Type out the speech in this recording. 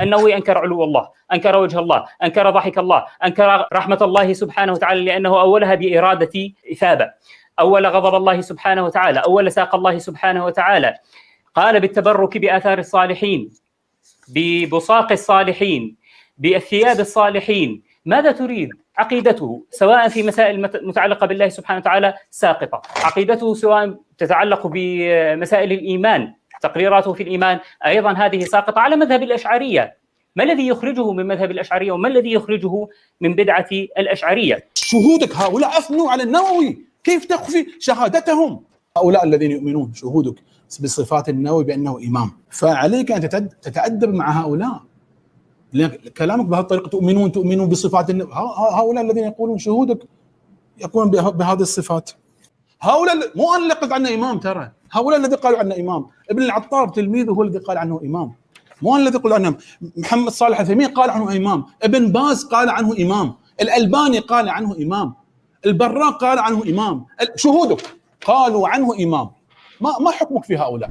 النووي أنكر علو الله، أنكر وجه الله، أنكر ضحك الله، أنكر رحمة الله سبحانه وتعالى لأنه أولها بإرادة إثابة، أول غضب الله سبحانه وتعالى، أول ساق الله سبحانه وتعالى، قال بالتبرك بآثار الصالحين، ببصاق الصالحين، بالثياب الصالحين. ماذا تريد؟ عقيدته سواء في مسائل متعلقة بالله سبحانه وتعالى ساقطة، عقيدته سواء تتعلق بمسائل الإيمان، تقريراته في الإيمان أيضا هذه ساقطة على مذهب الأشعرية. ما الذي يخرجه من مذهب الأشعرية وما الذي يخرجه من بدعة الأشعرية؟ شهودك هؤلاء أثنوا على النووي، كيف تخفي شهادتهم؟ هؤلاء الذين يؤمنون شهودك بصفات النووي بأنه إمام، فعليك أن تتأدب مع هؤلاء. كلامك بهالطريقة تؤمنون بصفات النووي، هؤلاء الذين يقولون شهودك يقولون بهذه الصفات. هؤلاء مو أنا اللي قلت عنه إمام، ترى هؤلاء الذي قالوا عنه إمام. ابن العطار تلميذه هو الذي قال عنه إمام، مو أنا الذي قل عنه. محمد صالح العثيمين قال عنه إمام، ابن باز قال عنه إمام، الألباني قال عنه إمام، البراق قال عنه إمام. شهودك قالوا عنه إمام، ما حكمك في هؤلاء؟